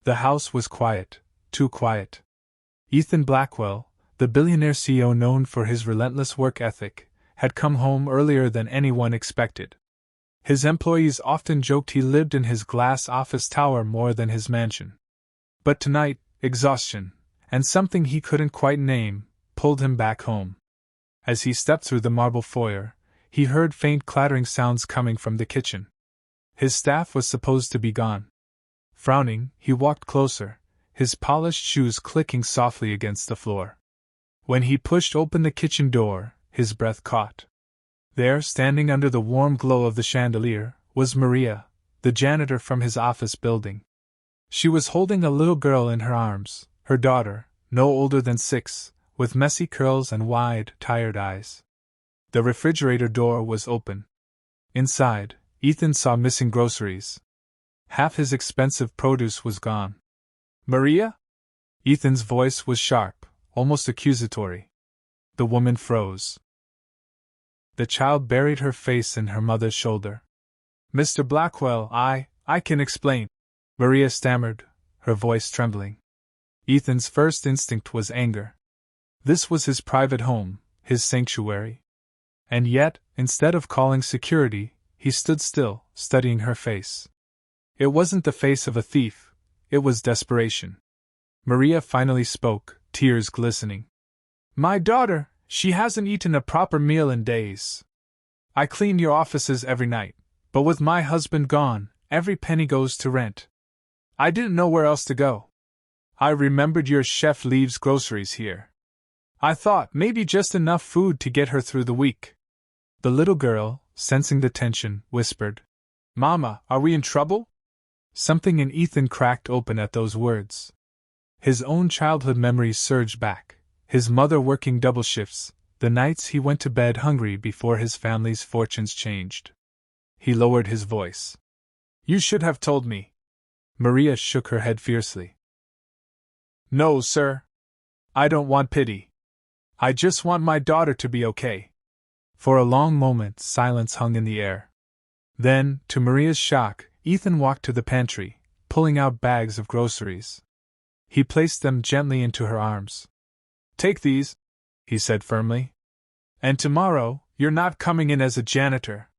The house was quiet, too quiet. Ethan Blackwell, the billionaire CEO known for his relentless work ethic, had come home earlier than anyone expected. His employees often joked he lived in his glass office tower more than his mansion. But tonight, exhaustion, and something he couldn't quite name, pulled him back home. As he stepped through the marble foyer, he heard faint clattering sounds coming from the kitchen. His staff was supposed to be gone. Frowning, he walked closer, his polished shoes clicking softly against the floor. When he pushed open the kitchen door, his breath caught. There, standing under the warm glow of the chandelier, was Maria, the janitor from his office building. She was holding a little girl in her arms, her daughter, no older than 6, with messy curls and wide, tired eyes. The refrigerator door was open. Inside, Ethan saw missing groceries. Half his expensive produce was gone. "Maria?" Ethan's voice was sharp, almost accusatory. The woman froze. The child buried her face in her mother's shoulder. "Mr. Blackwell, I can explain," Maria stammered, her voice trembling. Ethan's first instinct was anger. This was his private home, his sanctuary. And yet, instead of calling security, he stood still, studying her face. It wasn't the face of a thief, it was desperation. Maria finally spoke, tears glistening. "My daughter, she hasn't eaten a proper meal in days. I clean your offices every night, but with my husband gone, every penny goes to rent. I didn't know where else to go. I remembered your chef leaves groceries here. I thought maybe just enough food to get her through the week." The little girl, sensing the tension, whispered, "Mama, are we in trouble?" Something in Ethan cracked open at those words. His own childhood memories surged back, his mother working double shifts, the nights he went to bed hungry before his family's fortunes changed. He lowered his voice. "You should have told me." Maria shook her head fiercely. "No, sir. I don't want pity. I just want my daughter to be okay." For a long moment, silence hung in the air. Then, to Maria's shock, Ethan walked to the pantry, pulling out bags of groceries. He placed them gently into her arms. "Take these," he said firmly. "And tomorrow, you're not coming in as a janitor.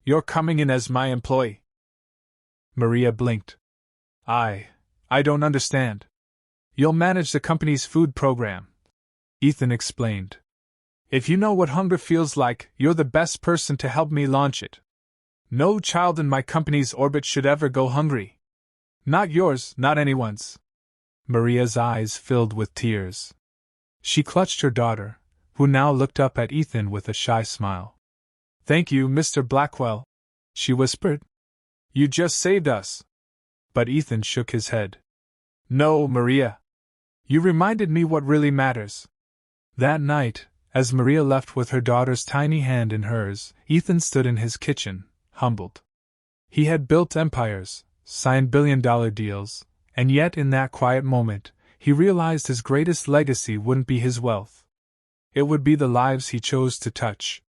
You're coming in as my employee." Maria blinked. I don't understand." "You'll manage the company's food program," Ethan explained. "If you know what hunger feels like, you're the best person to help me launch it. No child in my company's orbit should ever go hungry. Not yours, not anyone's." Maria's eyes filled with tears. She clutched her daughter, who now looked up at Ethan with a shy smile. "Thank you, Mr. Blackwell," she whispered. "You just saved us." But Ethan shook his head. "No, Maria. You reminded me what really matters." That night, as Maria left with her daughter's tiny hand in hers, Ethan stood in his kitchen, humbled. He had built empires, signed billion-dollar deals, and yet in that quiet moment, he realized his greatest legacy wouldn't be his wealth. It would be the lives he chose to touch.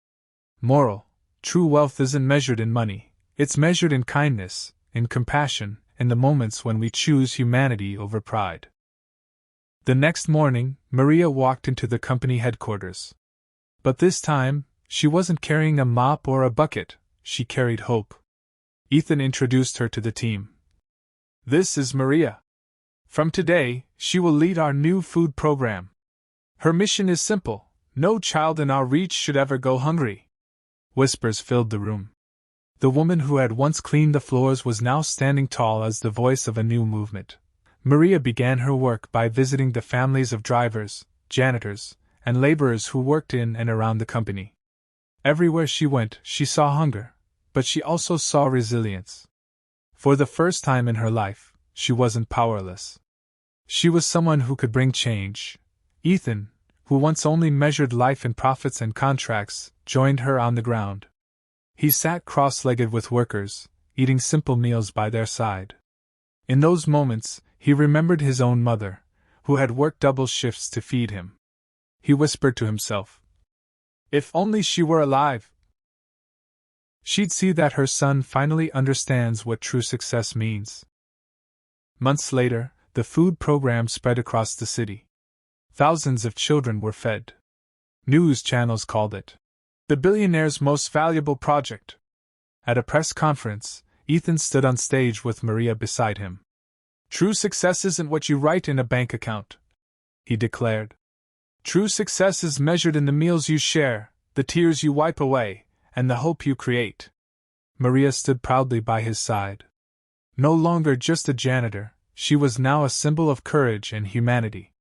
Moral: true wealth isn't measured in money, it's measured in kindness, in compassion, in the moments when we choose humanity over pride. The next morning, Maria walked into the company headquarters. But this time, she wasn't carrying a mop or a bucket, she carried hope. Ethan introduced her to the team. "This is Maria. From today, she will lead our new food program. Her mission is simple: no child in our reach should ever go hungry." Whispers filled the room. The woman who had once cleaned the floors was now standing tall as the voice of a new movement. Maria began her work by visiting the families of drivers, janitors, and laborers who worked in and around the company. Everywhere she went, she saw hunger, but she also saw resilience. For the first time in her life, she wasn't powerless. She was someone who could bring change. Ethan, who once only measured life in profits and contracts, joined her on the ground. He sat cross-legged with workers, eating simple meals by their side. In those moments, he remembered his own mother, who had worked double shifts to feed him. He whispered to himself, "If only she were alive! She'd see that her son finally understands what true success means." Months later, the food program spread across the city. Thousands of children were fed. News channels called it the billionaire's most valuable project. At a press conference, Ethan stood on stage with Maria beside him. "True success isn't what you write in a bank account," he declared. "True success is measured in the meals you share, the tears you wipe away, and the hope you create." Maria stood proudly by his side. No longer just a janitor, she was now a symbol of courage and humanity.